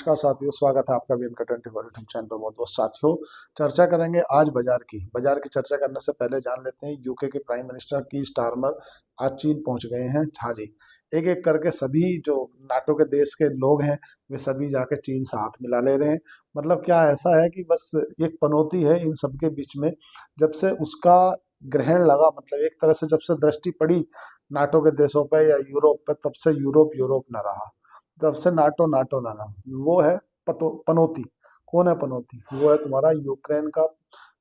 नमस्कार साथियों, स्वागत है आपका भी इनका 24 यूट्यूब चैनल पर। बहुत बहुत साथियों, चर्चा करेंगे आज बाजार की चर्चा करने से पहले जान लेते हैं यूके के प्राइम मिनिस्टर की स्टारमर आज चीन पहुंच गए हैं। हाँ जी, एक एक करके सभी जो नाटो के देश के लोग हैं वे सभी जाके चीन से हाथ मिला ले रहे हैं। मतलब क्या ऐसा है कि बस एक पनौती है इन सबके बीच में। जब से उसका ग्रहण लगा, मतलब एक तरह से जब से दृष्टि पड़ी नाटो के देशों पे या यूरोप पे, तब से यूरोप यूरोप न रहा, तब से नाटो नाटो ना रहा। वो है पनौती। कौन है पनौती? वो है तुम्हारा यूक्रेन का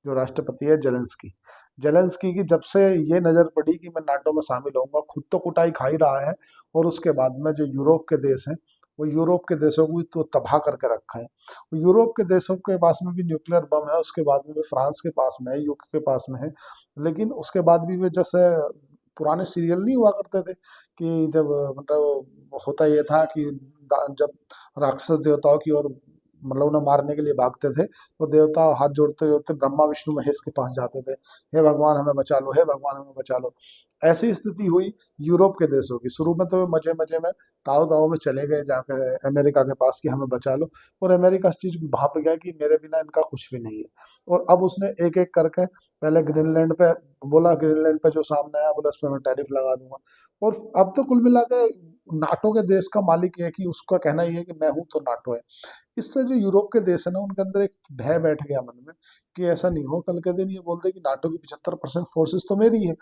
जो राष्ट्रपति है, जेलेंस्की। जेलेंस्की की जब से ये नजर पड़ी कि मैं नाटो में शामिल होऊंगा, खुद तो कुटाई खा ही रहा है, और उसके बाद में जो यूरोप के देश हैं वो यूरोप के देशों को भी तो तबाह करके रखा है। यूरोप के देशों के पास में भी न्यूक्लियर बम है, उसके बाद में भी फ्रांस के पास में है, यूके के पास में है। लेकिन उसके बाद भी वे जैसे पुराने सीरियल नहीं हुआ करते थे कि जब मतलब होता ये था कि जब राक्षस देवताओं की ओर मतलब उन्हें मारने के लिए भागते थे तो देवता हाथ जोड़ते जोड़ते ब्रह्मा विष्णु महेश के पास जाते थे, हे भगवान हमें बचा लो, हे भगवान हमें बचा लो। ऐसी स्थिति हुई यूरोप के देशों की। शुरू में तो मजे मजे में ताव ताव में चले गए जाकर अमेरिका के पास कि हमें बचा लो, और अमेरिका इस चीज को भाप गया कि मेरे बिना इनका कुछ भी नहीं है। और अब उसने एक एक करके पहले ग्रीनलैंड पे बोला, ग्रीनलैंड पे जो सामने आया बोला इस पे मैं टैरिफ लगा दूंगा। और अब तो कुल मिला के नाटो के देश का मालिक है कि उसका कहना ही है कि मैं हूं तो नाटो है। इससे जो यूरोप के देश है ना, उनके अंदर एक भय बैठ गया मन में कि ऐसा नहीं हो कल के दिन ये बोलते कि नाटो की 75% फोर्सेस तो मेरी है,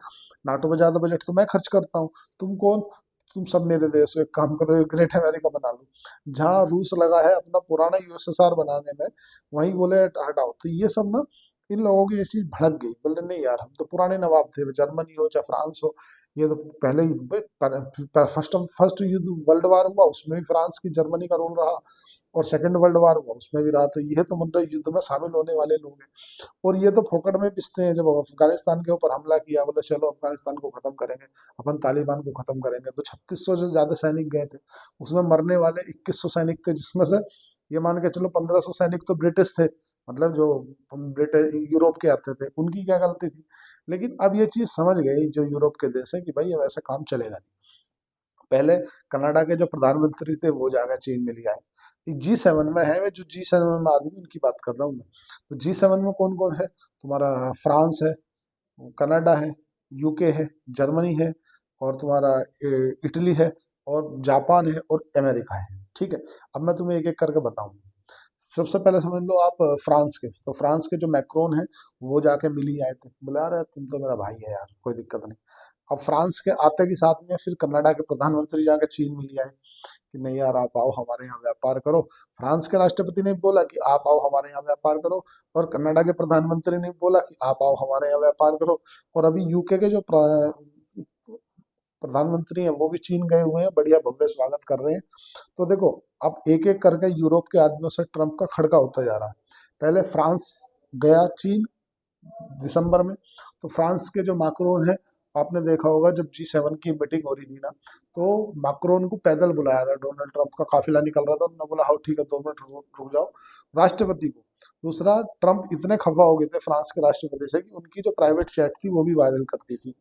नाटो में ज्यादा बजट तो मैं खर्च करता हूँ, तुम कौन? तुम सब मेरे देश हो, एक काम करो, एक ग्रेट अमेरिका बना लो। जहाँ रूस लगा है अपना पुराना यूएसएसआर बनाने में, वहीं बोले हटाओ। तो ये सब ना इन लोगों की ये चीज भड़क गई, बोले नहीं यार, हम तो पुराने नवाब थे, जर्मनी हो चाहे फ्रांस हो। ये तो पहले ही फर्स्ट युद्ध वर्ल्ड वार हुआ उसमें भी फ्रांस की जर्मनी का रोल रहा, और सेकंड वर्ल्ड वार हुआ उसमें भी रहा। तो ये तो मतलब युद्ध में शामिल होने वाले लोग हैं, और ये तो फोकट में पिसते हैं। जब अफगानिस्तान के ऊपर हमला किया, बोले चलो अफगानिस्तान को खत्म करेंगे, अपन तालिबान को खत्म करेंगे, तो 3600 से ज्यादा सैनिक गए थे, उसमें मरने वाले 2100 सैनिक थे, जिसमें से ये मान के चलो 1500 सैनिक तो ब्रिटिश थे, मतलब जो ब्रिटेन यूरोप के आते थे, उनकी क्या गलती थी। लेकिन अब ये चीज समझ गए जो यूरोप के देश है कि भाई अब ऐसा काम चलेगा नहीं। पहले कनाडा के जो प्रधानमंत्री थे वो जाकर चीन में लिया है। G7 में है, वे जो G7 में आदमी उनकी बात कर रहा हूँ मैं। तो G7 में कौन कौन है? तुम्हारा फ्रांस है, कनाडा है, यूके है, जर्मनी है, और तुम्हारा इटली है, और जापान है, और अमेरिका है। ठीक है, अब मैं तुम्हें एक एक करके बताऊं। सबसे पहले समझ लो आप फ्रांस के। तो फ्रांस के जो मैक्रोन है वो जाके मिल ही आए थे, बुला रहे तुम तो मेरा भाई है यार, कोई दिक्कत नहीं। अब फ्रांस के आते के साथ में फिर कनाडा के प्रधानमंत्री जाके चीन मिल आए कि नहीं यार आप आओ हमारे यहाँ व्यापार करो। फ्रांस के राष्ट्रपति ने बोला कि आप आओ हमारे यहाँ व्यापार करो, और कनाडा के प्रधानमंत्री ने बोला कि आप आओ हमारे यहाँ व्यापार करो। और अभी यूके के जो प्रधानमंत्री हैं वो भी चीन गए हुए हैं, बढ़िया भव्य स्वागत कर रहे हैं। तो देखो, अब एक एक करके यूरोप के आदमियों से ट्रंप का खड़का होता जा रहा है। पहले फ्रांस गया चीन दिसंबर में। तो फ्रांस के जो मैक्रोन है, आपने देखा होगा जब G7 की मीटिंग हो रही थी ना, तो मैक्रोन को पैदल बुलाया था, डोनाल्ड ट्रंप का काफिला निकल रहा था, उन्होंने बोला हाँ ठीक है 2 मिनट रुक जाओ, राष्ट्रपति को। दूसरा, ट्रंप इतने खफा हो गए थे फ्रांस के राष्ट्रपति से कि उनकी जो प्राइवेट जेट थी वो भी वायरल करती थी।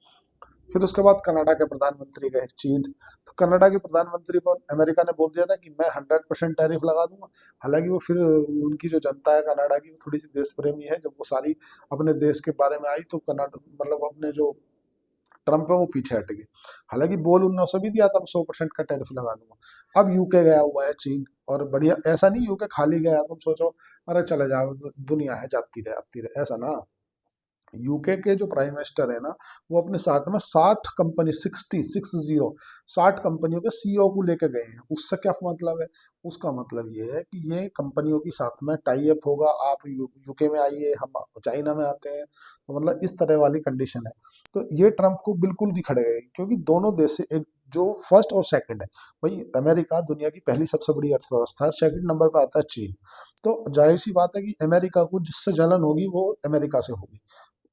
फिर उसके बाद कनाडा के प्रधानमंत्री गए चीन। तो कनाडा के प्रधानमंत्री पर अमेरिका ने बोल दिया था कि मैं 100% टैरिफ लगा दूंगा। हालांकि वो फिर उनकी जो जनता है कनाडा की, वो थोड़ी सी देश प्रेमी है, जब वो सारी अपने देश के बारे में आई तो कनाडा मतलब अपने जो ट्रंप है वो पीछे हट गए। हालांकि बोल उन्होंने उसे भी दिया था 100% का टैरिफ लगा दूंगा। अब यूके गया हुआ है चीन, और बढ़िया, ऐसा नहीं यूके खाली गया तुम सोचो अरे चले जाओ दुनिया है जाती रहे आती रहे, ऐसा ना। यूके के जो प्राइम मिनिस्टर है ना, वो अपने साथ में 60 कंपनी 60 कंपनियों के सीईओ को लेकर गए हैं। उससे क्या मतलब है? उसका मतलब ये है कि ये कंपनियों के साथ में टाई अप होगा, आप यूके में आइए, हम चाइना में आते हैं, तो मतलब इस तरह वाली कंडीशन है। तो ये ट्रंप को बिल्कुल दिखड़ गए, क्योंकि दोनों देश से एक जो फर्स्ट और सेकंड है, भाई अमेरिका दुनिया की पहली सबसे बड़ी अर्थव्यवस्था है, सेकंड नंबर पर आता है चीन। तो जाहिर सी बात है कि अमेरिका को जिससे जलन होगी वो अमेरिका से होगी,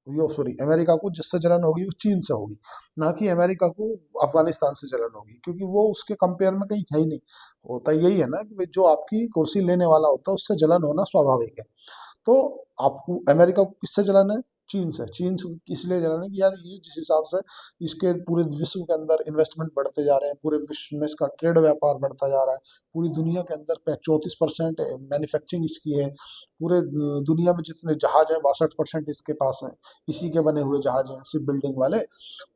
यो सॉरी अमेरिका को जिससे जलन होगी वो चीन से होगी, ना कि अमेरिका को अफगानिस्तान से जलन होगी, क्योंकि वो उसके कंपेयर में कहीं है ही नहीं। होता यही है ना कि भाई जो आपकी कुर्सी लेने वाला होता है उससे जलन होना स्वाभाविक है। तो आपको अमेरिका को किससे जलन है? चीन से इसलिए जा रहे हैं कि यार ये जिस हिसाब से इसके पूरे विश्व के अंदर इन्वेस्टमेंट बढ़ते जा रहे हैं, पूरे विश्व में इसका ट्रेड व्यापार बढ़ता जा रहा है, पूरी दुनिया के अंदर 34% मैन्युफैक्चरिंग इसकी है, पूरे दुनिया में जितने जहाज हैं 62% इसके पास हैं, इसी के बने हुए जहाज हैं शिप बिल्डिंग वाले।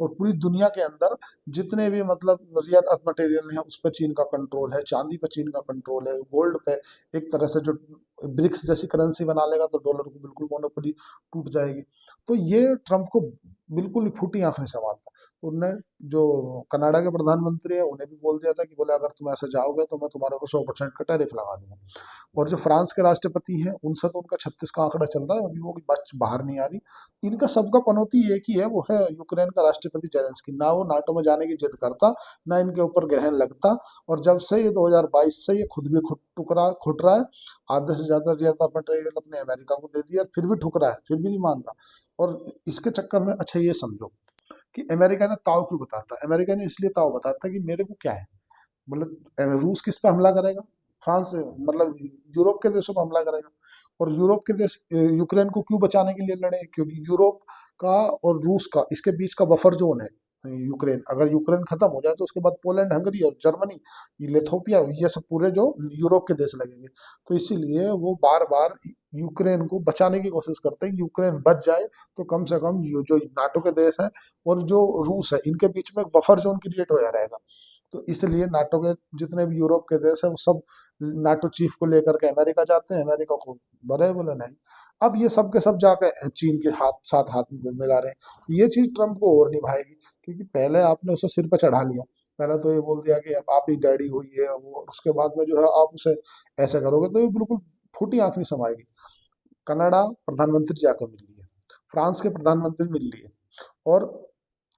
और पूरी दुनिया के अंदर जितने भी मतलब रियल अर्थ मटेरियल हैं उस पर चीन का कंट्रोल है, चांदी पर चीन का कंट्रोल है, गोल्ड पे एक तरह से जो ब्रिक्स जैसी करेंसी बना लेगा तो डॉलर को बिल्कुल मोनोपोली टूट जाएगी। तो ये ट्रंप को बिल्कुल फूटी आंख नहीं संवारता। तो उनने जो कनाडा के प्रधानमंत्री है उन्हें भी बोल दिया था कि बोले अगर तुम ऐसे जाओगे तो मैं तुम्हारे को 100% का टैरिफ लगा दूंगा। और जो फ्रांस के राष्ट्रपति हैं उनसे तो उनका 36 का आंकड़ा चल रहा है, अभी वो बात बाहर नहीं आ रही। इनका सबका पनौती एक ही है, वो है यूक्रेन का राष्ट्रपति जेलेंस्की। ना वो नाटो में जाने की जिद करता, ना इनके ऊपर ग्रहण लगता। और जब से ये 2022 से ये खुद भी खुट रहा है, आधे से ज्यादा रियल मटेरियल अपने अमेरिका को दे दिया, फिर भी ठुक रहा है, फिर भी नहीं मान रहा। और इसके चक्कर में अच्छा ये समझो कि अमेरिका ने ताव क्यों बताता है। अमेरिका ने इसलिए ताव बताता है कि मेरे को क्या है, मतलब रूस किस पे हमला करेगा, फ्रांस मतलब यूरोप के देशों पर हमला करेगा। और यूरोप के देश यूक्रेन को क्यों बचाने के लिए लड़े, क्योंकि यूरोप का और रूस का इसके बीच का बफर जोन है यूक्रेन। अगर यूक्रेन खत्म हो जाए तो उसके बाद पोलैंड, हंगरी और जर्मनी, लिथोपिया, ये सब पूरे जो यूरोप के देश लगेंगे। तो इसीलिए वो बार बार यूक्रेन को बचाने की कोशिश करते हैं। यूक्रेन बच जाए तो कम से कम जो नाटो के देश हैं और जो रूस है इनके बीच में एक बफर जोन क्रिएट होया रहेगा। तो इसलिए नाटो के जितने भी यूरोप के देश है वो सब नाटो चीफ को लेकर के अमेरिका जाते हैं, अमेरिका को बड़े बोले नहीं। अब ये सब के सब जाकर चीन के साथ हाथ मिला रहे हैं। ये चीज ट्रंप को और निभाएगी, क्योंकि पहले आपने उसे सिर पर चढ़ा लिया, पहले तो ये बोल दिया कि अब आप ही डैडी हुई है वो, उसके बाद में जो है आप उसे ऐसा करोगे तो ये बिल्कुल फूटी आंख नहीं समाएगी। कनाडा प्रधानमंत्री जाकर मिल लिए, फ्रांस के प्रधानमंत्री मिल लिए, और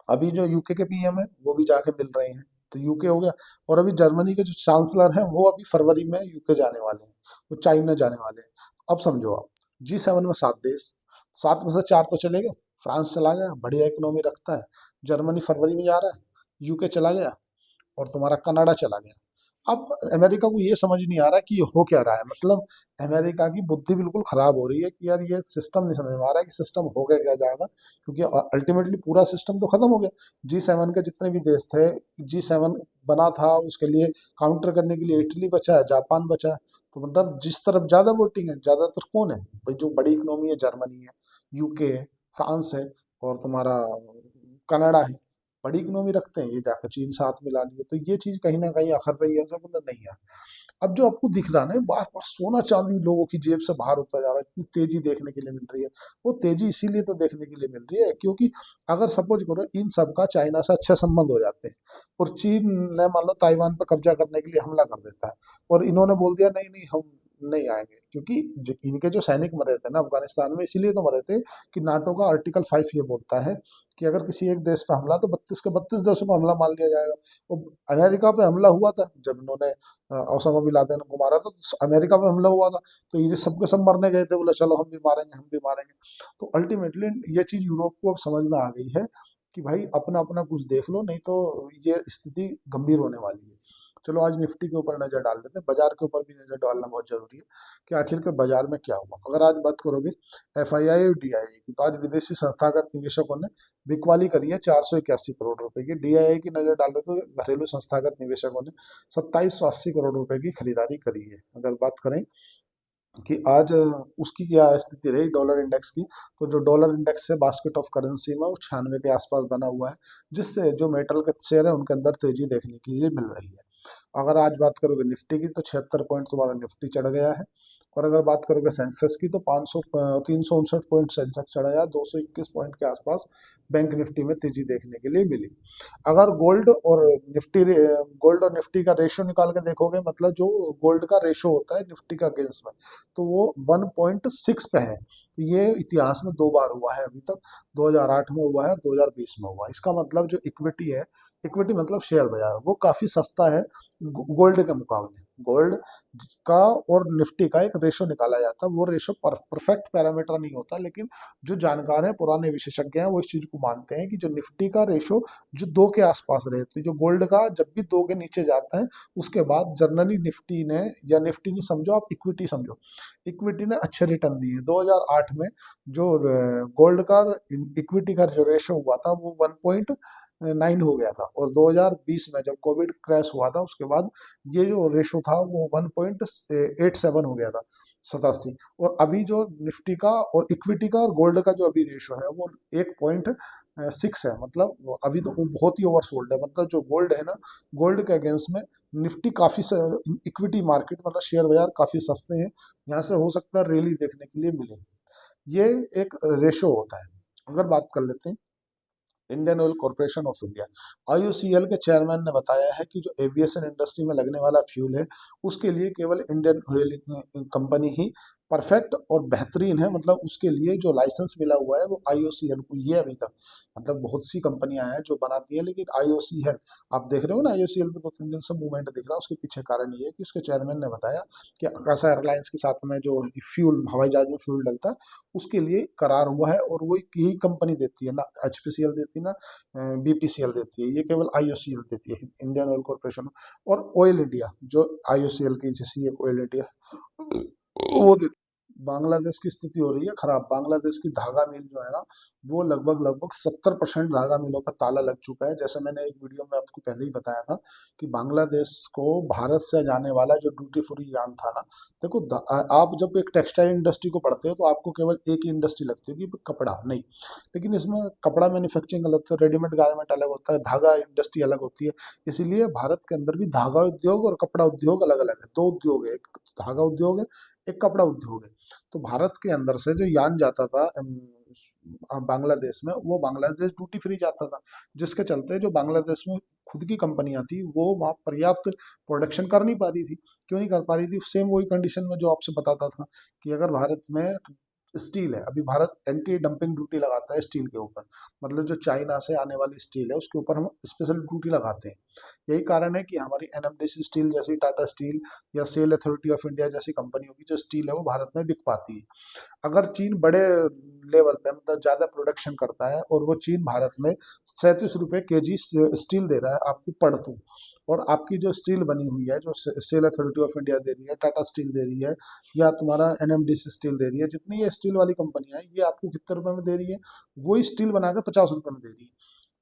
अभी जो यूके के पीएम है वो भी जाके मिल रहे हैं। तो यूके हो गया। और अभी जर्मनी के जो चांसलर हैं वो अभी फरवरी में यूके जाने वाले हैं, वो चाइना जाने वाले हैं। अब समझो आप, G7 में 7 देश, 7 में से 4 तो चले गए। फ्रांस चला गया, बढ़िया इकोनॉमी रखता है। जर्मनी फरवरी में जा रहा है, यूके चला गया, और तुम्हारा कनाडा चला गया। अब अमेरिका को ये समझ नहीं आ रहा कि ये हो क्या रहा है, मतलब अमेरिका की बुद्धि बिल्कुल खराब हो रही है कि यार ये सिस्टम नहीं समझ में आ रहा है कि सिस्टम हो गया क्या जाएगा, क्योंकि अल्टीमेटली पूरा सिस्टम तो खत्म हो गया। G7 के जितने भी देश थे, G7 बना था उसके लिए काउंटर करने के लिए इटली बचा है, जापान बचा है। तो मतलब जिस तरफ ज्यादा वोटिंग है, ज्यादातर कौन है भाई, जो बड़ी इकोनॉमी है जर्मनी है, यूके है, फ्रांस है, और तुम्हारा कनाडा है, बड़ी इकोनॉमी रखते हैं। ये जाकर चीन साथ मिला लिए, तो ये चीज कहीं ना कहीं अखर रही है, सब नहीं है। अब जो आपको दिख रहा है ना, बार बार सोना चांदी लोगों की जेब से बाहर होता जा रहा है, इतनी तेजी देखने के लिए मिल रही है। वो तेजी इसीलिए तो देखने के लिए मिल रही है क्योंकि अगर सपोज करो इन सब का चाइना से अच्छे संबंध हो जाते हैं, और चीन ने मान लो ताइवान पर कब्जा करने के लिए हमला कर देता है, और इन्होंने बोल दिया नहीं नहीं हम नहीं आएंगे, क्योंकि जो इनके जो सैनिक मरे थे ना अफगानिस्तान में, इसीलिए तो मरे थे कि नाटो का आर्टिकल 5 ये बोलता है कि अगर किसी एक देश पे हमला तो 32 के 32 देशों पर हमला मान लिया जाएगा। वो अमेरिका पे हमला हुआ था जब इन्होंने ओसामा बिन लादेन को मारा था, तो अमेरिका पे हमला हुआ था, तो ये सबके सब मरने गए थे, बोले चलो हम भी मारेंगे हम भी मारेंगे। तो अल्टीमेटली ये चीज यूरोप को अब समझ में आ गई है कि भाई अपना अपना कुछ देख लो, नहीं तो ये स्थिति गंभीर होने वाली है। चलो आज निफ्टी के ऊपर नजर डाल देते हैं, बाजार के ऊपर भी नजर डालना बहुत जरूरी है कि आखिरकार बाजार में क्या हुआ। अगर आज बात करोगे FII और DII की, तो आज विदेशी संस्थागत निवेशकों ने बिकवाली करी है 481 करोड़ रुपए की। DII की नजर डाल दे तो घरेलू संस्थागत निवेशकों ने 2780 करोड़ रुपए की खरीदारी करी है। अगर बात करें कि आज उसकी क्या स्थिति रही डॉलर इंडेक्स की, तो जो डॉलर इंडेक्स है बास्केट ऑफ करेंसी में वो 96 के आसपास बना हुआ है, जिससे जो मेटल के शेयर है उनके अंदर तेजी देखने के लिए मिल रही है। अगर आज बात करोगे निफ्टी की तो 76 पॉइंट तुम्हारा निफ्टी चढ़ गया है। और अगर बात करोगे सेंसेक्स की तो 359 पॉइंट सेंसेक्स चढ़ा है, 221 पॉइंट के आसपास बैंक निफ्टी में तेजी देखने के लिए मिली। अगर गोल्ड और निफ्टी का रेशो निकाल के देखोगे, मतलब जो गोल्ड का रेशो होता है निफ्टी का अगेंस्ट में, तो वो 1.6 पे है। तो ये इतिहास में 2 बार हुआ है अभी तक, 2008 में हुआ है और 2020 में हुआ है। इसका मतलब जो इक्विटी है, इक्विटी मतलब शेयर बाजार, वो काफी सस्ता है गोल्ड के मुकाबले। गोल्ड का और निफ्टी का एक रेशो निकाला जाता है। वो रेशो परफेक्ट पैरामीटर नहीं होता, लेकिन जो जानकार हैं, पुराने विशेषज्ञ हैं, वो इस चीज को मानते हैं कि जो निफ्टी का रेशो जो 2 के आसपास रहती है, जो गोल्ड का जब भी 2 के नीचे जाता है उसके बाद जनरली निफ्टी ने, या निफ्टी नहीं समझो आप, इक्विटी समझो, इक्विटी ने अच्छे रिटर्न दिए। 2008 में जो गोल्ड का इक्विटी का जो रेशो हुआ था वो 1.9 हो गया था, और 2020 में जब कोविड क्रैश हुआ था उसके बाद ये जो रेशो था वो 1.87 हो गया था, 87। और अभी जो निफ्टी का और इक्विटी का और गोल्ड का जो अभी रेशो है वो 1.6 है। मतलब वो अभी तो वो बहुत ही ओवरसोल्ड है। मतलब जो गोल्ड है ना, गोल्ड के अगेंस्ट में निफ्टी काफी, इक्विटी मार्केट मतलब शेयर बाजार काफी सस्ते हैं, यहाँ से हो सकता है रैली देखने के लिए मिले। ये एक रेशो होता है। अगर बात कर लेते हैं Indian oil corporation of India, IOCL के चेयरमैन ने बताया है कि जो एविएशन इंडस्ट्री में लगने वाला फ्यूल है उसके लिए केवल इंडियन ऑयल कंपनी ही परफेक्ट और बेहतरीन है। मतलब उसके लिए जो लाइसेंस मिला हुआ है वो आईओसीएल को ही है अभी तक। मतलब बहुत सी कंपनियां हैं जो बनाती हैं, लेकिन आईओसीएल, आप देख रहे हो ना आईओसीएल पे 2-3 दिन से मूवमेंट दिख रहा है। उसके पीछे कारण ये है कि उसके चेयरमैन ने बताया कि आकाशा एयरलाइंस के साथ में जो फ्यूल, हवाई जहाज में फ्यूल डलता है, उसके लिए करार हुआ है, और वो यही कंपनी देती है ना, एचपीसीएल देती है ना बीपीसीएल देती है, ये केवल आईओसीएल देती है, इंडियन ऑयल कॉरपोरेशन। और ऑयल इंडिया जो आईओसीएल की जैसी एक ऑयल इंडिया वो देती। बांग्लादेश की स्थिति हो रही है खराब। बांग्लादेश की धागा मिल जो है ना, वो लगभग 70% धागा मिलों का ताला लग चुका है। जैसे मैंने एक वीडियो में आपको पहले ही बताया था कि बांग्लादेश को भारत से जाने वाला जो ड्यूटी फ्री यान था ना, देखो आप जब एक टेक्सटाइल इंडस्ट्री को पढ़ते हो तो आपको केवल एक ही इंडस्ट्री लगती है कि कपड़ा नहीं, लेकिन इसमें कपड़ा मैन्युफैक्चरिंग अलग होता है, रेडीमेड गारमेंट अलग होता है, धागा इंडस्ट्री अलग होती है। इसीलिए भारत के अंदर भी धागा उद्योग और कपड़ा उद्योग अलग अलग है। 2 उद्योग है, एक धागा उद्योग है, एक कपड़ा उद्योग है। तो भारत के अंदर से जो यान जाता था बांग्लादेश में, वो बांग्लादेश ड्यूटी फ्री जाता था, जिसके चलते जो बांग्लादेश में खुद की कंपनियां थी वो वहाँ पर्याप्त प्रोडक्शन कर नहीं पा रही थी। क्यों नहीं कर पा रही थी? सेम वही कंडीशन में जो आपसे बताता था कि अगर भारत में स्टील है, अभी भारत एंटी डंपिंग ड्यूटी लगाता है स्टील के ऊपर। मतलब जो चाइना से आने वाली स्टील है उसके ऊपर हम स्पेशल ड्यूटी लगाते हैं। यही कारण है कि हमारी एनएमडीसी स्टील जैसी, टाटा स्टील या सेल अथॉरिटी ऑफ इंडिया जैसी कंपनियों की जो स्टील है वो भारत में बिक पाती है। अगर चीन बड़े लेवल पे मतलब ज़्यादा प्रोडक्शन करता है और वो चीन भारत में 37 रुपये केजी स्टील दे रहा है आपको पड़ तू, और आपकी जो स्टील बनी हुई है, जो सेल अथॉरिटी ऑफ इंडिया दे रही है, टाटा स्टील दे रही है, या तुम्हारा एनएमडीसी स्टील दे रही है, जितनी ये स्टील वाली कंपनियां हैं ये आपको कितने रुपए में दे रही है? वही स्टील बना के 50 रुपये में दे रही है,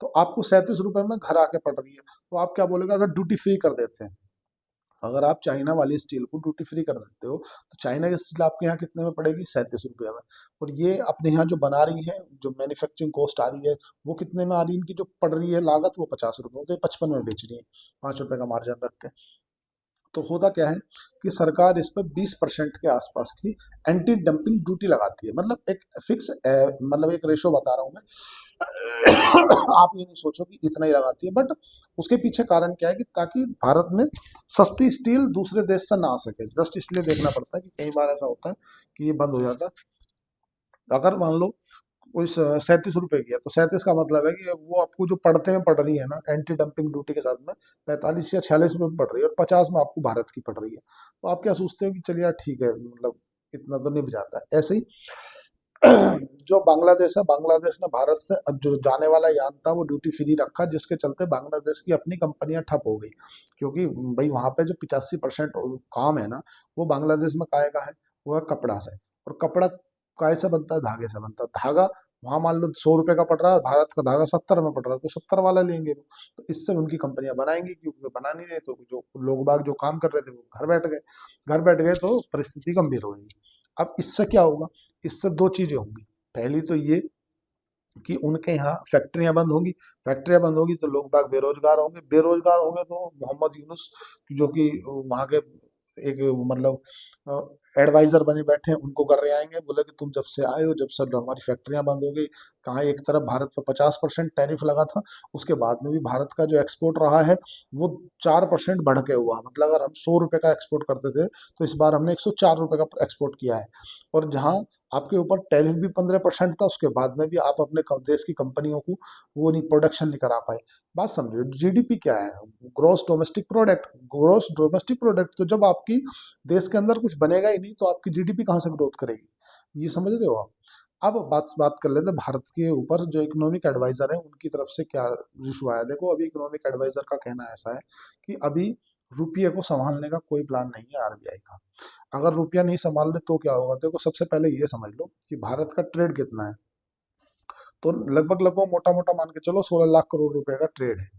तो आपको 37 रुपये में घर आके पड़ रही है। तो आप क्या बोलेगा? अगर ड्यूटी फ्री कर देते हैं, अगर आप चाइना वाली स्टील को ड्यूटी फ्री कर देते हो तो चाइना की स्टील आपके यहाँ कितने में पड़ेगी? 37 रुपये में। और ये अपने यहाँ जो बना रही है, जो मैन्युफैक्चरिंग कॉस्ट आ रही है वो कितने में आ रही है? इनकी जो पड़ रही है लागत वो 50 रुपये, तो ये 55 में बेच रही है, 5 रुपये का मार्जिन रख के। तो होता क्या है कि सरकार इस पर 20% के आसपास की एंटी डंपिंग ड्यूटी लगाती है। मतलब एक फिक्स, मतलब एक रेशो बता रहा हूँ मैं आप ये नहीं सोचो कि इतना ही लगाती है, बट उसके पीछे कारण क्या है कि ताकि भारत में सस्ती स्टील दूसरे देश से ना आ सके। जस्ट इसलिए देखना पड़ता है कि कई बार ऐसा होता है कि ये बंद हो जाता है। अगर मान लो कोई 37 रुपये की है तो 37 का मतलब है कि वो आपको जो पड़ते में पड़ रही है ना एंटी डंपिंग ड्यूटी के साथ में 45 या 46 रुपये में पड़ रही है, और 50 में आपको भारत की पड़ रही है। तो आप क्या सोचते हो कि चलिए यार ठीक है, मतलब इतना तो नहीं जाता है। ऐसे ही जो बांग्लादेश है, बांग्लादेश ने भारत से जो जाने वाला यान था वो ड्यूटी फ्री रखा, जिसके चलते बांग्लादेश की अपनी कंपनियां ठप हो गई। क्योंकि भाई वहाँ पे जो 85% काम है ना वो बांग्लादेश में काहे का है? वो है कपड़ा से। और कपड़ा काय से बनता है? धागे से बनता है। धागा वहाँ मान लो 100 रुपये का पड़ रहा है, भारत का धागा 70 में पड़ रहा है, तो 70 वाला लेंगे वो। तो इससे उनकी कंपनियां बनाएंगी, क्योंकि बना नहीं रहे तो जो लोग बाग जो काम कर रहे थे वो घर बैठ गए। घर बैठ गए तो परिस्थिति गंभीर होगी। अब इससे क्या होगा? इससे 2 चीजें होंगी। पहली तो ये कि उनके यहाँ फैक्ट्रियां बंद होंगी। फैक्ट्रियां बंद होगी तो लोग बाग बेरोजगार होंगे। बेरोजगार होंगे तो मोहम्मद यूनुस जो कि वहाँ के एक मतलब एडवाइजर बने बैठे हैं, उनको कर रहे आएंगे, बोले कि तुम जब से आए हो, जब से हमारी फैक्ट्रियां बंद हो गई। कहाँ एक तरफ भारत पर 50% टैरिफ लगा था, उसके बाद में भी भारत का जो एक्सपोर्ट रहा है वो 4% बढ़ के हुआ। मतलब अगर हम 100 रुपये का एक्सपोर्ट करते थे तो इस बार हमने 104 रुपये का एक्सपोर्ट किया है। और जहाँ आपके ऊपर टैरिफ भी 15% था, उसके बाद में भी आप अपने देश की कंपनियों को वो नहीं प्रोडक्शन नहीं करा पाए। बात समझो, जीडीपी क्या है? Gross domestic product. Gross domestic product, तो जब आपकी देश के अंदर कुछ बनेगा ही नहीं तो आपकी जीडीपी कहाँ से ग्रोथ करेगी? ये समझ रहे हो आप? अब बात कर लेते हैं भारत के ऊपर जो इकोनॉमिक एडवाइजर है उनकी तरफ से क्या इशू आया। देखो, अभी इकोनॉमिक एडवाइजर का कहना ऐसा है कि अभी रुपये को संभालने का कोई प्लान नहीं है आरबीआई का। अगर रुपया नहीं संभाल रहे तो क्या होगा? देखो, सबसे पहले ये समझ लो कि भारत का ट्रेड कितना है। तो लगभग लगभग मोटा मोटा मान के चलो 16 लाख करोड़ रुपए का ट्रेड है।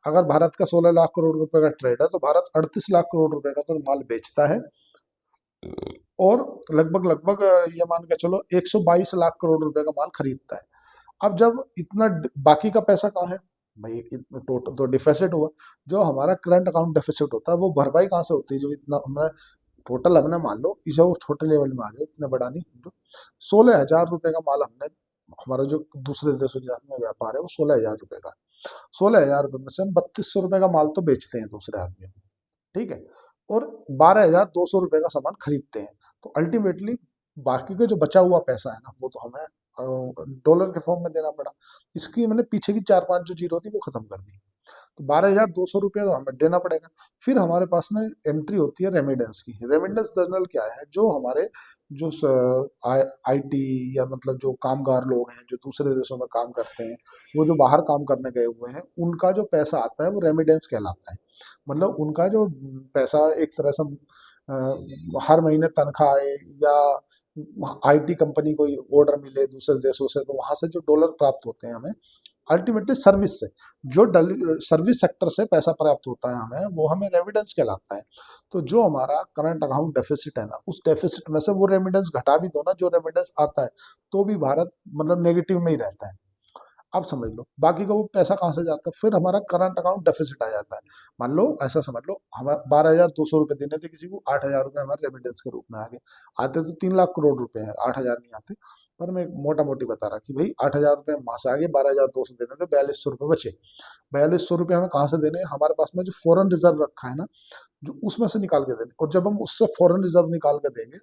अगर भारत का 16 लाख करोड़ रुपए का ट्रेड है तो भारत 38 लाख करोड़ रुपए का तो माल बेचता है, और लगभग लगभग ये मान के चलो 122 लाख करोड़ रुपए का माल खरीदता है। अब जब इतना बाकी का पैसा कहाँ है भाई? टोटल तो डिफिसिट हुआ। जो हमारा करंट अकाउंट डेफिसिट होता है वो भरपाई कहाँ से होती है? जो इतना हमने टोटल, हमने मान लो इसे और छोटे लेवल में आ जाए, इतना बड़ा नहीं, जो 16 हजार रुपए का माल हमने, हमारा जो दूसरे देशों के साथ में व्यापार है वो 16 हजार रुपए का। 16 हजार रुपये में से हम 3200 रुपए का माल तो बेचते हैं दूसरे आदमियों को, ठीक है, और 12,200 रुपए का सामान खरीदते हैं। तो अल्टीमेटली बाकी का जो बचा हुआ पैसा है ना, वो तो हमें डॉलर के फॉर्म में देना पड़ा। इसकी मैंने पीछे की 4-5 जो जीरो थी वो खत्म कर दी। तो 12,200 रुपये तो हमें देना पड़ेगा। फिर हमारे पास में एंट्री होती है रेमिडेंस की। रेमिडेंस जर्नल क्या है? जो हमारे जो आईटी या मतलब जो कामगार लोग हैं जो दूसरे देशों में काम करते हैं, वो जो बाहर काम करने गए हुए हैं, उनका जो पैसा आता है वो रेमिडेंस कहलाता है। मतलब उनका जो पैसा एक तरह से हर महीने तनख्वाह आए, या आईटी कंपनी कोई ऑर्डर मिले दूसरे देशों से, तो वहां से जो डॉलर प्राप्त होते हैं हमें, अल्टीमेटली सर्विस से, जो सर्विस सेक्टर से पैसा प्राप्त होता है हमें, वो हमें रेमिडेंस कहलाता है। तो जो हमारा करंट अकाउंट डेफिसिट है ना, उस डेफिसिट में से वो रेमिडेंस घटा भी दो ना, जो रेमिडेंस आता है, तो भी भारत मतलब नेगेटिव में ही रहता है। अब समझ लो बाकी का वो पैसा कहाँ से जाता है? फिर हमारा करंट अकाउंट डेफिसिट आ जाता है। मान लो, ऐसा समझ लो, हमें 12,200 रुपये देने थे किसी को, 8,000 रुपये हमारे रेमिडेंस के रूप में आ गए। आते तो 3 लाख करोड़ रुपए हैं, 8,000 नहीं आते। पर मैं मोटा मोटी बता रहा कि भाई 8,000 रुपये वहां से आ गए, 12,200 देने थे, 4,200 रुपये बचे। 4,200 रुपये हमें कहाँ से देने हैं? हमारे पास में जो फॉरेन रिजर्व रखा है ना, जो उसमें से निकाल के देने। और जब हम उससे फॉरेन रिजर्व निकाल के देंगे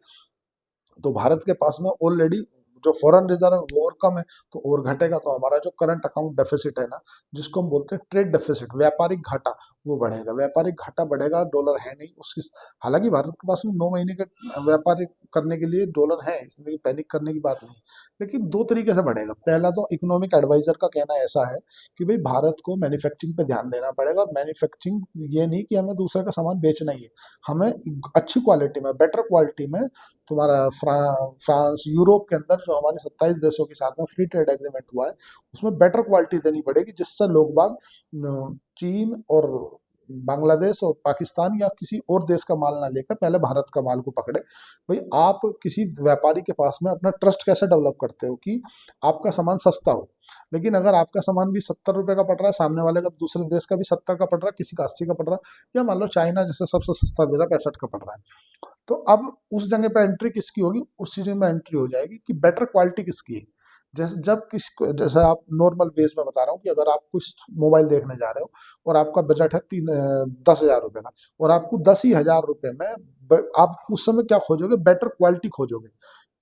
तो भारत के पास में ऑलरेडी जो फॉरेन रिजर्व है वो और कम है, तो और घटेगा, तो हमारा जो करंट अकाउंट डेफिसिट है ना, जिसको हम बोलते हैं ट्रेड डेफिसिट, व्यापारिक घाटा, वो बढ़ेगा। व्यापारिक घाटा बढ़ेगा, डॉलर है नहीं उसकी। हालांकि भारत के पास में 9 महीने के व्यापार करने के लिए डॉलर है, इसमें पैनिक करने की बात नहीं, लेकिन दो तरीके से बढ़ेगा। पहला तो इकोनॉमिक एडवाइजर का कहना ऐसा है कि भाई भारत को मैन्युफैक्चरिंग पे ध्यान देना पड़ेगा, और मैन्युफैक्चरिंग ये नहीं कि हमें दूसरे का सामान बेचना ही है, हमें अच्छी क्वालिटी में, बेटर क्वालिटी में, तुम्हारा फ्रांस, यूरोप के अंदर जो हमारे 27 देशों के साथ में फ्री ट्रेड एग्रीमेंट हुआ है, उसमें बेटर क्वालिटी देनी पड़ेगी, जिससे लोग बाग चीन और बांग्लादेश और पाकिस्तान या किसी और देश का माल ना लेकर पहले भारत का माल को पकड़े। भाई आप किसी व्यापारी के पास में अपना ट्रस्ट कैसे डेवलप करते हो कि आपका सामान सस्ता हो, लेकिन अगर आपका सामान भी 70 रुपए का पड़ रहा है, सामने वाले का दूसरे देश का भी 70 का पड़ रहा है, किसी का 80 का पड़ रहा है, या मान लो चाइना जैसे सबसे सस्ता दे रहा है 65 का पड़ रहा है, तो अब उस जगह पे एंट्री किसकी होगी? उस चीज में एंट्री हो जाएगी कि बेटर क्वालिटी किसकी है। जैसे जब जैसे आप नॉर्मल बेस में बता रहा हूँ कि अगर आप कुछ मोबाइल देखने जा रहे हो और आपका बजट है 10,000 रुपये का, और आपको 10 ही हजार रुपये में आप उस समय क्या खोजोगे? Better quality खोजोगे।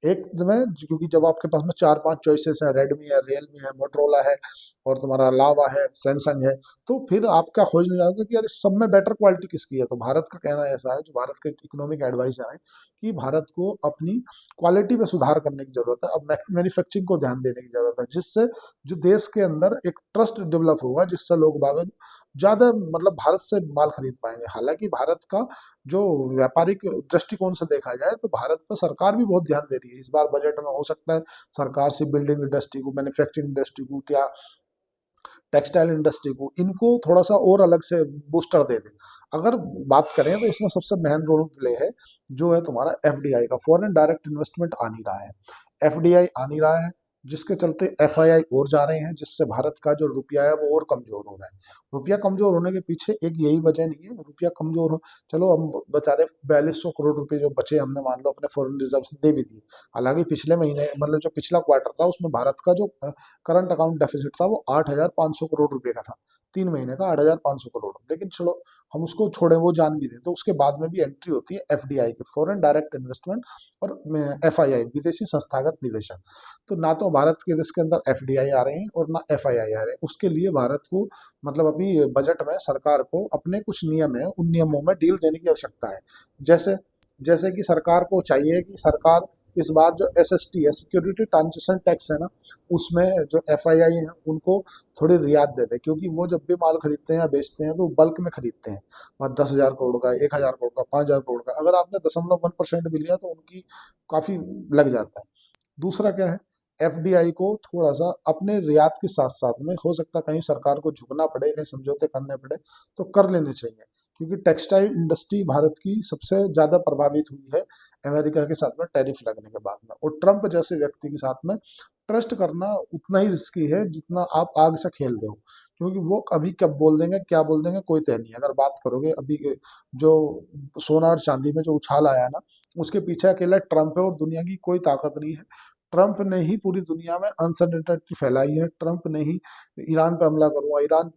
एक में, क्योंकि जब आपके पास में 4-5 चॉइसेस है, रेडमी है, रियलमी है, मोटरोला है, और तुम्हारा लावा है, सैमसंग है, तो फिर आप क्या खोजने जाओगे कि यार इस सब में बेटर क्वालिटी किसकी है? तो भारत का कहना ऐसा है, जो भारत के इकोनॉमिक एडवाइजर है, कि भारत को अपनी क्वालिटी पे सुधार करने की जरूरत है, अब मैन्युफैक्चरिंग को ध्यान देने की जरूरत है, जिससे जो देश के अंदर एक ट्रस्ट डेवलप होगा, जिससे लोग बाग ज्यादा मतलब भारत से माल खरीद पाएंगे। हालांकि भारत का जो व्यापारिक दृष्टिकोण से देखा जाए तो भारत पर सरकार भी बहुत ध्यान दे रही है। इस बार बजट में हो सकता है सरकार से बिल्डिंग इंडस्ट्री को, मैन्युफैक्चरिंग इंडस्ट्री को, या टेक्सटाइल इंडस्ट्री को, इनको थोड़ा सा और अलग से बूस्टर दे दे। अगर बात करें तो इसमें सबसे मेन रोल प्ले है जो है तुम्हारा एफडीआई का, फॉरेन डायरेक्ट इन्वेस्टमेंट आ नहीं रहा है, एफडीआई आ नहीं रहा है, जिसके चलते एफआईआई और जा रहे हैं, जिससे भारत का जो रुपया है वो और कमजोर हो रहा है। रुपया कमजोर होने के पीछे एक यही वजह नहीं है, रुपया कमजोर हो, चलो हम बचा रहे 4,200 करोड़ रुपए जो बचे, हमने मान लो अपने फॉरेन रिजर्व से दे भी दिए। हालांकि पिछले महीने मतलब जो पिछला क्वार्टर था उसमें भारत का जो करंट अकाउंट डेफिसिट था वो 8,500 करोड़ रुपए का था, 3 महीने का 8,500 करोड़। लेकिन चलो हम उसको छोड़ें, वो जान भी दें, तो उसके बाद में भी एंट्री होती है एफडीआई की, फॉरेन डायरेक्ट इन्वेस्टमेंट, और एफआईआई, विदेशी संस्थागत निवेशक। तो ना तो भारत के देश के अंदर एफडीआई आ रहे हैं और ना एफआईआई आ रहे हैं। उसके लिए भारत को मतलब अभी बजट में सरकार को अपने कुछ नियम है, उन नियमों में ढील देने की आवश्यकता है। जैसे जैसे कि सरकार को चाहिए कि सरकार इस बार जो एसएसटी है, सिक्योरिटी ट्रांजेक्शन टैक्स है ना, उसमें जो एफआईआई है उनको थोड़ी रियायत दे दे, क्योंकि वो जब भी माल खरीदते हैं या बेचते हैं तो बल्क में खरीदते हैं, और 10,000 करोड़ का, 1,000 करोड़ का, 5,000 करोड़ का, अगर आपने 0.1% भी लिया तो उनकी काफ़ी लग जाता है। दूसरा क्या है, एफडीआई को थोड़ा सा अपने रियायत के साथ साथ में, हो सकता है कहीं सरकार को झुकना पड़े, कहीं समझौते करने पड़े तो कर लेने चाहिए, क्योंकि टेक्सटाइल इंडस्ट्री भारत की सबसे ज़्यादा प्रभावित हुई है अमेरिका के साथ में टैरिफ लगने के बाद में। और ट्रंप जैसे व्यक्ति के साथ में ट्रस्ट करना उतना ही रिस्की है जितना आप आग से खेल रहे हो, क्योंकि वो कभी कब बोल देंगे, क्या बोल देंगे, कोई तय नहीं है। अगर बात करोगे अभी के जो सोना और चांदी में जो उछाल आया ना, उसके पीछे अकेला ट्रंप है और दुनिया की कोई ताकत नहीं है। ट्रंप ने ही पूरी दुनिया में अनसर्टेनिटी फैलाई है। ट्रंप ने ही ईरान पे हमला करूंगा, ईरान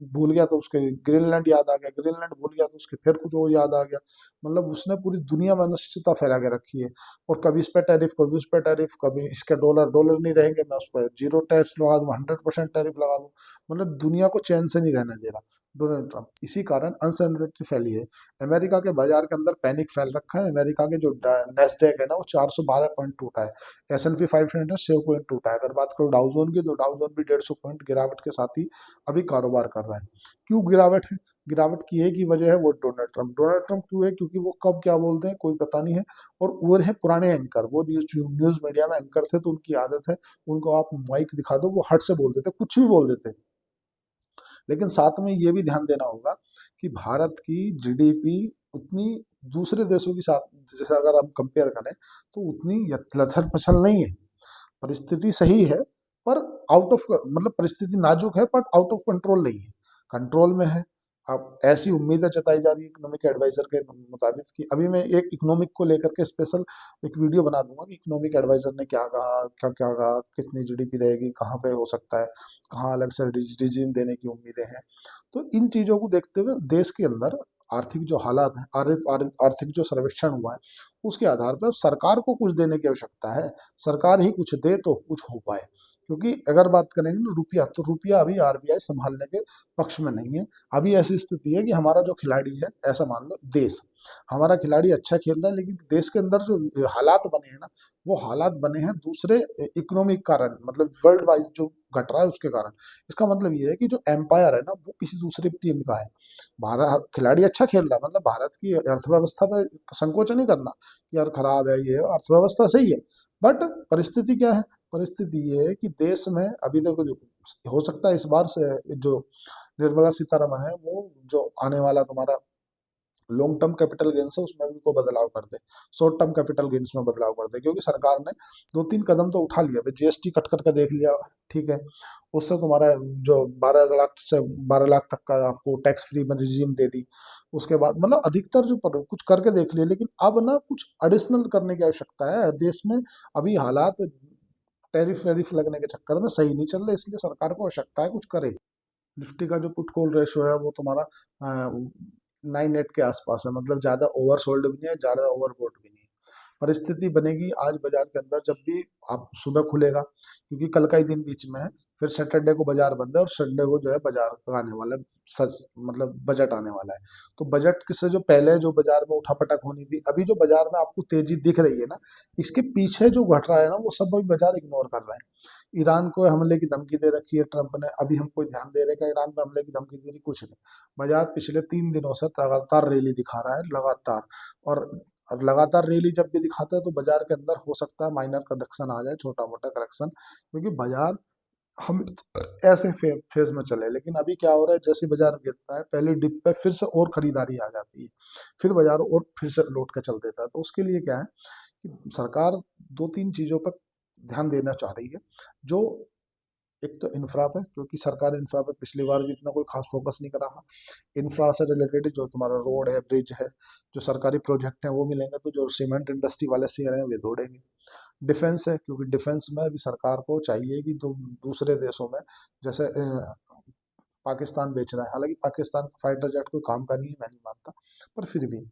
भूल गया तो उसके ग्रीनलैंड याद आ गया, ग्रीनलैंड भूल गया तो उसके फिर कुछ और याद आ गया। मतलब उसने पूरी दुनिया में अनिश्चितता फैला के रखी है। और कभी इस पे टैरिफ, कभी उस पे टैरिफ, कभी इसके डॉलर डॉलर नहीं रहेंगे, मैं उस पर जीरो टैक्स लगा दूँ, 100% टैरिफ लगा दूँ। मतलब दुनिया को चैन से नहीं रहने दे रहा डोनाल्ड ट्रंप। इसी कारण अनसर्टेनिटी फैली है। अमेरिका के बाजार के अंदर पैनिक फैल रखा है। अमेरिका के जो नेस्डैक है ना, वो 412 पॉइंट टूटा है। S&P 500 6 पॉइंट टूटा है। अगर बात करो डाउजोन की, तो डाउजोन भी 150 पॉइंट गिरावट के साथ ही अभी कारोबार कर रहा है। क्यों गिरावट है? गिरावट की एक ही वजह है, वो डोनाल्ड ट्रंप। डोनाल्ड ट्रंप क्यों है? क्योंकि वो कब क्या बोलते हैं कोई पता नहीं है। और वो है पुराने एंकर, वो न्यूज मीडिया में एंकर थे, तो उनकी आदत है, उनको आप माइक दिखा दो वो हट से बोल देते, कुछ भी बोल देते। लेकिन साथ में ये भी ध्यान देना होगा कि भारत की जीडीपी उतनी दूसरे देशों के साथ, जैसे अगर हम कंपेयर करें, तो उतनी लथल पछल नहीं है। परिस्थिति सही है, पर आउट ऑफ मतलब परिस्थिति नाजुक है, बट आउट ऑफ कंट्रोल नहीं है, कंट्रोल में है। अब ऐसी उम्मीदें जताई जा रही है इकोनॉमिक एडवाइजर के मुताबिक कि अभी मैं एक इकोनॉमिक को लेकर के स्पेशल एक वीडियो बना दूंगा कि इकोनॉमिक एडवाइजर ने क्या कहा, क्या क्या कहा, कितनी जीडीपी रहेगी, कहाँ पे हो सकता है, कहाँ अलग से रिजीम देने की उम्मीदें हैं। तो इन चीज़ों को देखते हुए देश के अंदर आर्थिक जो हालात हैं, आर्थिक जो सर्वेक्षण हुआ है, उसके आधार पर सरकार को कुछ देने की आवश्यकता है। सरकार ही कुछ दे तो कुछ हो पाए। क्योंकि अगर बात करेंगे ना रुपया, तो रुपया अभी आरबीआई संभालने के पक्ष में नहीं है। अभी ऐसी स्थिति है कि हमारा जो खिलाड़ी है, ऐसा मान लो देश, हमारा खिलाड़ी अच्छा खेल रहा है, लेकिन देश के अंदर जो हालात बने हैं ना, वो हालात बने हैं दूसरे इकोनॉमिक कारण, मतलब वर्ल्ड वाइज जो घट रहा है उसके कारण। इसका मतलब ये है कि जो एम्पायर है ना, वो किसी दूसरी टीम का है। भारत खिलाड़ी अच्छा खेल रहा है, मतलब भारत की अर्थव्यवस्था पे संकोच नहीं करना कि यार खराब है, ये अर्थव्यवस्था सही है। बट परिस्थिति क्या है? परिस्थिति ये है कि देश में अभी तक हो सकता है इस बार से जो निर्मला सीतारमन है, वो जो आने वाला तुम्हारा लॉन्ग टर्म कैपिटल गेन्स है उसमें भी को बदलाव कर दे, शॉर्ट टर्म कैपिटल गेन्स में बदलाव कर दे, क्योंकि सरकार ने 2-3 कदम तो उठा लिया। जीएसटी कट करके देख लिया, ठीक है, उससे तुम्हारा जो 12 लाख से 12 लाख तक का आपको टैक्स फ्री में रिजीम दे दी। उसके बाद मतलब अधिकतर जो कुछ करके देख लिया, लेकिन अब ना कुछ एडिशनल करने की आवश्यकता है देश में। अभी हालात टैरिफ वैरिफ लगने के चक्कर में सही नहीं चल रहे, इसलिए सरकार को आवश्यकता है कुछ करे। निफ्टी का जो पुट कॉल रेशो है वो तुम्हारा 9.8 के आसपास है, मतलब ज़्यादा ओवर सोल्ड भी नहीं है, ज़्यादा ओवर बोट भी नहीं है। परिस्थिति बनेगी आज बाजार के अंदर जब भी आप सुबह खुलेगा, क्योंकि कल का ही दिन बीच में है, फिर सैटरडे को बाजार बंद है और संडे को जो है बाजार आने वाला है, सच मतलब बजट आने वाला है। तो बजट से जो पहले जो बाजार में उठापटक होनी थी, अभी जो बाजार में आपको तेजी दिख रही है ना, इसके पीछे जो घट रहा है ना, वो सब अभी बाजार इग्नोर कर रहा है। ईरान को हमले की धमकी दे रखी है ट्रंप ने, अभी हमको ध्यान दे रहे कि ईरान पे हमले की धमकी दे रही, कुछ नहीं। बाजार पिछले 3 दिनों से लगातार रैली दिखा रहा है, लगातार। और लगातार रैली जब भी दिखाता है तो बाजार के अंदर हो सकता है माइनर करेक्शन आ जाए, छोटा मोटा करेक्शन, क्योंकि बाजार हम ऐसे फेज में चले। लेकिन अभी क्या हो रहा है, जैसे बाजार गिरता है पहले डिप पे फिर से और खरीदारी आ जाती है, फिर बाजार और फिर से लौट के चल देता है। तो उसके लिए क्या है कि सरकार 2-3 चीज़ों पर ध्यान देना चाह रही है। जो एक तो इंफ्रा पे, क्योंकि सरकार इंफ्रा पे पिछली बार भी इतना कोई खास फोकस नहीं करा था। इंफ्रा से रिलेटेड जो तुम्हारा रोड है, ब्रिज है, जो सरकारी प्रोजेक्ट हैं वो मिलेंगे, तो जो सीमेंट इंडस्ट्री वाले शेयर हैं वे दौड़ेंगे। डिफेंस है, क्योंकि डिफेंस में भी सरकार को चाहिए कि दूसरे देशों में, जैसे पाकिस्तान बेच रहा है। हालांकि पाकिस्तान का फाइटर जेट कोई काम का नहीं है, मैं नहीं मानता, पर फिर भी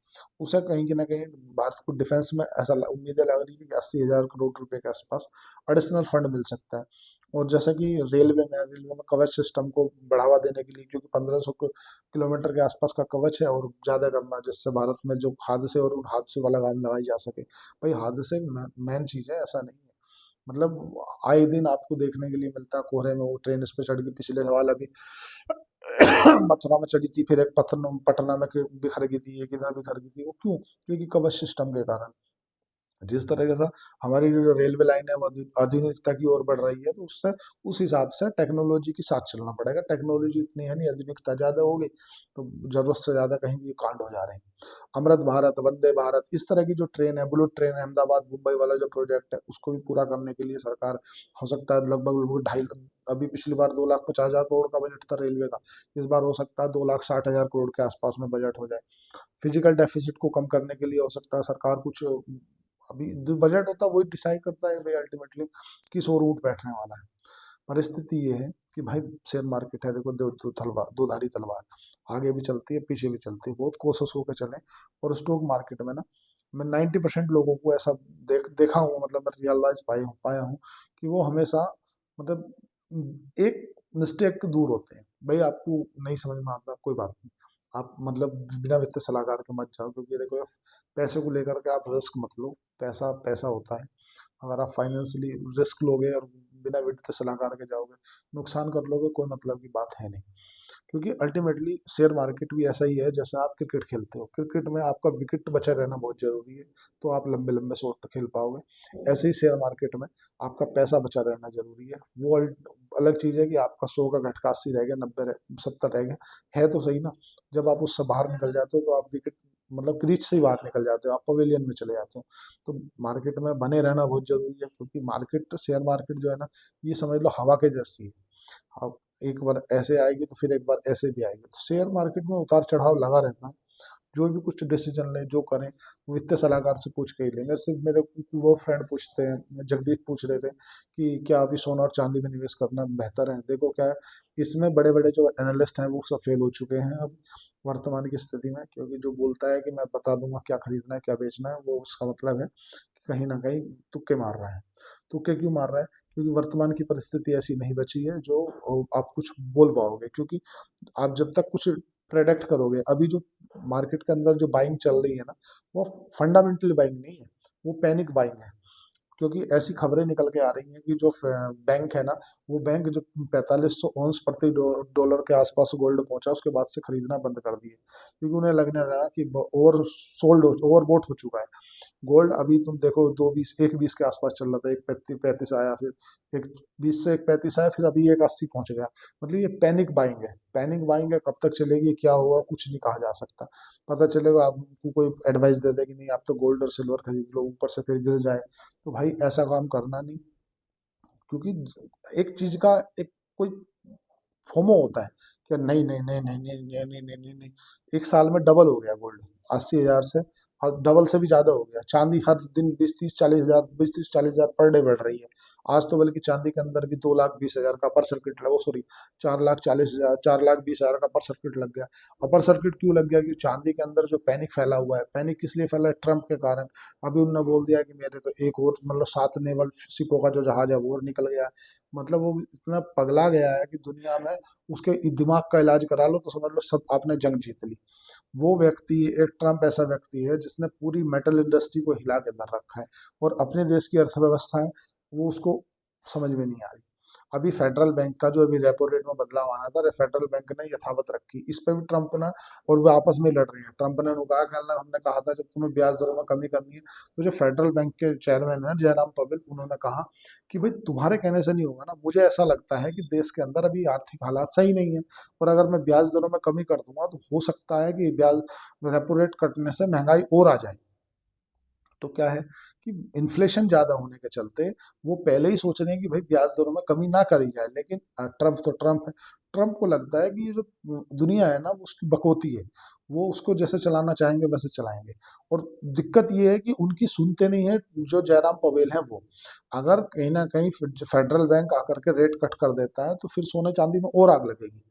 उसे कहीं ना कहीं भारत को डिफेंस में ऐसा उम्मीदें लग रही है कि 80,000 करोड़ रुपए के आसपास एडिशनल फंड मिल सकता है। और जैसा कि रेलवे में कवच सिस्टम को बढ़ावा देने के लिए, क्योंकि 1500 किलोमीटर के आसपास का कवच है और ज़्यादा करना, जिससे भारत में जो हादसे और उन हादसों का लगाम लगाई जा सके। भाई हादसे मेन चीज़ है, ऐसा नहीं है। मतलब आए दिन आपको देखने के लिए मिलता है कोहरे में, वो ट्रेन इस पे चढ़ गई, पिछले सवाल अभी मथुरा में चढ़ी थी, फिर एक पटना में बिखर गई थी, एक इधर बिखर गई थी। वो क्यों? क्योंकि कवच सिस्टम के कारण। जिस तरह से हमारी जो रेलवे लाइन है वो आधुनिकता की ओर बढ़ रही है, तो उससे उस हिसाब से टेक्नोलॉजी के साथ चलना पड़ेगा। टेक्नोलॉजी इतनी है नहीं, आधुनिकता ज़्यादा होगी तो जरूरत से ज़्यादा कहीं भी कांड हो जा रहे हैं। अमृत भारत, वंदे भारत, इस तरह की जो ट्रेन है, बुलेट ट्रेन है, अहमदाबाद मुंबई वाला जो प्रोजेक्ट है, उसको भी पूरा करने के लिए सरकार हो सकता है लगभग 2.5, अभी पिछली बार 2,50,000 करोड़ का बजट था रेलवे का, इस बार हो सकता है 2,60,000 करोड़ के आसपास में बजट हो जाए। फिजिकल डेफिसिट को कम करने के लिए हो सकता है सरकार कुछ, अभी जो बजट होता है वही डिसाइड करता है भाई अल्टीमेटली किस ओर रूट बैठने वाला है। परिस्थिति ये है कि भाई शेयर मार्केट है, देखो दो धारी तलवार, आगे भी चलती है पीछे भी चलती है, बहुत कोशिश होकर चले। और स्टॉक मार्केट में ना, मैं 90% लोगों को ऐसा देखा हूँ, मतलब मैं रियलाइज पाया हूँ कि वो हमेशा, मतलब एक मिस्टेक दूर होते हैं। भाई आपको नहीं समझ में आता, कोई बात नहीं, आप मतलब बिना वित्तीय सलाहकार के मत जाओ, क्योंकि देखो पैसे को लेकर के आप रिस्क मत लो। पैसा पैसा होता है, अगर आप फाइनेंशियली रिस्क लोगे और बिना वित्तीय सलाहकार के जाओगे, नुकसान कर लोगे, कोई मतलब की बात है नहीं। क्योंकि अल्टीमेटली शेयर मार्केट भी ऐसा ही है जैसे आप क्रिकेट खेलते हो, क्रिकेट में आपका विकेट बचा रहना बहुत जरूरी है, तो आप लंबे लंबे शॉट खेल पाओगे। ऐसे ही शेयर मार्केट में आपका पैसा बचा रहना जरूरी है। वो अलग चीज़ है कि आपका 100 का घटका 80 रह गया, 70 रह गया, है तो सही ना। जब आप उससे बाहर निकल जाते हो तो आप विकेट, मतलब क्रीज से ही बाहर निकल जाते हो, आप पवेलियन में चले जाते हो। तो मार्केट में बने रहना बहुत जरूरी है, क्योंकि मार्केट, शेयर मार्केट जो है ना, ये समझ लो हवा के जैसी है। अब एक बार ऐसे आएगी तो फिर एक बार ऐसे भी आएगी, तो शेयर मार्केट में उतार चढ़ाव लगा रहता है। जो भी कुछ डिसीजन लें, जो करें, वित्तीय सलाहकार से पूछ के ही लें। मेरे वो फ्रेंड पूछते हैं, जगदीश पूछ रहे थे कि क्या अभी सोना और चांदी में निवेश करना बेहतर है। देखो क्या है, इसमें बड़े बड़े जो एनालिस्ट हैं वो सब फेल हो चुके हैं अब वर्तमान की स्थिति में, क्योंकि जो बोलता है कि मैं बता दूंगा क्या खरीदना है क्या बेचना है, वो उसका मतलब है कि कहीं ना कहीं तुक्के मार रहा है। तुक्के क्यों मार रहा है? क्योंकि वर्तमान की परिस्थिति ऐसी नहीं बची है जो आप कुछ बोल पाओगे। क्योंकि आप जब तक कुछ प्रेडिक्ट करोगे, अभी जो मार्केट के अंदर जो बाइंग चल रही है ना, वो फंडामेंटल बाइंग नहीं है, वो पैनिक बाइंग है। क्योंकि ऐसी खबरें निकल के आ रही हैं कि जो बैंक है ना, वो बैंक जो 4500 औंस प्रति डॉलर के आसपास गोल्ड पहुंचा, उसके बाद से खरीदना बंद कर दिए, क्योंकि उन्हें लगने लगा कि ओवरबोट हो चुका है गोल्ड। अभी तुम देखो 2.20, 1.20 के आसपास चल रहा था, 1.35 आया, फिर 1.20 से 1.35 आया, फिर अभी 1.80 पहुंच गया। मतलब ये पैनिक बाइंग है, पैनिक बाइंग है। कब तक चलेगी, क्या होगा, कुछ नहीं कहा जा सकता। पता चलेगा आपको कोई एडवाइस दे दे कि नहीं आप तो गोल्ड और सिल्वर खरीद लो, ऊपर से फिर गिर जाए, तो भाई ऐसा काम करना नहीं। क्योंकि एक चीज का एक कोई फोमो होता है कि नहीं नहीं नहीं नहीं नहीं नहीं नहीं नहीं नहीं नहीं। एक साल में डबल हो गया गोल्ड, 80,000 से, और डबल से भी ज्यादा हो गया। चांदी हर दिन 20-30-40 हजार, 20-30-40 हजार पर डे बढ़ रही है। आज तो बल्कि चांदी के अंदर भी 2,20,000 का पर सर्किट लगा, सॉरी 4,40,000, 4,20,000 का पर सर्किट लग गया। अपर सर्किट क्यों लग गया? क्योंकि चांदी के अंदर जो पैनिक फैला हुआ है। पैनिक किस लिए फैला है? ट्रंप के कारण। अभी उन्होंने बोल दिया कि मेरे तो एक और, मतलब 7 नेवल शिपों का जो जहाज है वो और निकल गया। मतलब वो इतना पगला गया है कि दुनिया में उसके दिमाग का इलाज करा लो तो समझ लो सब आपने जंग जीत ली। वो व्यक्ति, एक ट्रंप ऐसा व्यक्ति है जिसने पूरी मेटल इंडस्ट्री को हिला के धर रखा है, और अपने देश की अर्थव्यवस्था है वो उसको समझ में नहीं आ रही। अभी फेडरल बैंक का जो अभी रेपो रेट में बदलाव आना था, फेडरल बैंक ने यथावत रखी, इस पे भी ट्रंप ना, और वो आपस में लड़ रहे हैं। ट्रंप ने कहा कि हमने कहा था जब तुम्हें ब्याज दरों में कमी करनी है, तो जो फेडरल बैंक के चेयरमैन है जयराम पवेल, उन्होंने कहा कि भाई तुम्हारे कहने से नहीं होगा ना, मुझे ऐसा लगता है कि देश के अंदर अभी आर्थिक हालात सही नहीं है, और अगर मैं ब्याज दरों में कमी कर दूंगा तो हो सकता है कि ब्याज रेपो रेट कटने से महंगाई और आ जाए। तो क्या है कि इन्फ्लेशन ज्यादा होने के चलते वो पहले ही सोच रहे हैं कि भाई ब्याज दरों में कमी ना करी जाए। लेकिन ट्रम्प तो ट्रम्प है, ट्रम्प को लगता है कि ये जो दुनिया है ना वो उसकी बकौती है, वो उसको जैसे चलाना चाहेंगे वैसे चलाएंगे। और दिक्कत ये है कि उनकी सुनते नहीं है जो जयराम पवेल है वो। अगर कहीं ना कहीं फेडरल बैंक आकर के रेट कट कर देता है तो फिर सोने चांदी में और आग लगेगी।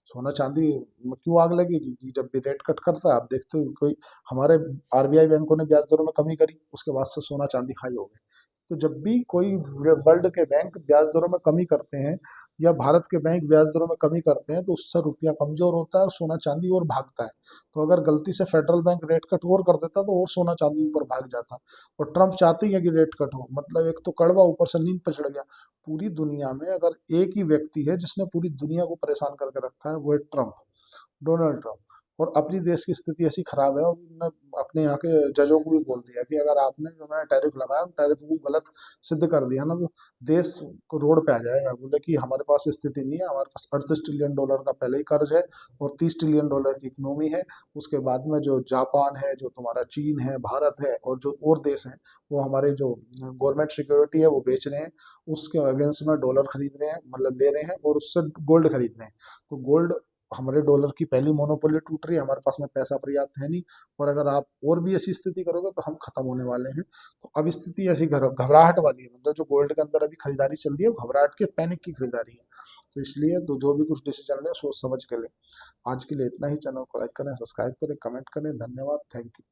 सोना चांदी में क्यों आग लगेगी कि जब भी रेट कट करता है, आप देखते हो कोई हमारे आरबीआई बैंकों ने ब्याज दरों में कमी करी, उसके बाद से सोना चांदी हाई हो गए। तो जब भी कोई वर्ल्ड के बैंक ब्याज दरों में कमी करते हैं या भारत के बैंक ब्याज दरों में कमी करते हैं, तो उससे रुपया कमजोर होता है और सोना चांदी और भागता है। तो अगर गलती से फेडरल बैंक रेट कट और कर देता तो और सोना चांदी ऊपर भाग जाता। और ट्रम्प चाहते ही है कि रेट कट हो, मतलब एक तो कड़वा ऊपर से नींद पे चढ़ गया। पूरी दुनिया में अगर एक ही व्यक्ति है जिसने पूरी दुनिया को परेशान करके रखा है, वो है ट्रम्प, डोनाल्ड ट्रम्प। और अपनी देश की स्थिति ऐसी खराब है, और उन्होंने अपने यहाँ के जजों को भी बोल दिया कि अगर आपने जो है टैरिफ लगाया, टैरिफ को गलत सिद्ध कर दिया ना, तो देश को रोड पे आ जाएगा। बोले कि हमारे पास स्थिति नहीं है, हमारे पास $38 ट्रिलियन का पहले ही कर्ज है और $30 ट्रिलियन की इकोनॉमी है। उसके बाद में जो जापान है, जो तुम्हारा चीन है, भारत है, और जो और देश हैं, वो हमारे जो गवर्नमेंट सिक्योरिटी है वो बेच रहे हैं, उसके अगेंस्ट में डॉलर खरीद रहे हैं, मतलब ले रहे हैं, और उससे गोल्ड खरीद रहे हैं। तो गोल्ड, हमारे डॉलर की पहली मोनोपोली टूट रही है, हमारे पास में पैसा पर्याप्त है नहीं। और अगर आप और भी ऐसी स्थिति करोगे तो हम खत्म होने वाले हैं। तो अब स्थिति ऐसी घबराहट वाली है, मतलब जो गोल्ड के अंदर अभी खरीदारी चल रही है वो घबराहट के, पैनिक की खरीदारी है। तो इसलिए तो जो भी कुछ डिसीजन ले सोच समझ के ले। आज के लिए इतना ही। चैनल को लाइक करें, सब्सक्राइब करें, कमेंट करें। धन्यवाद, थैंक यू।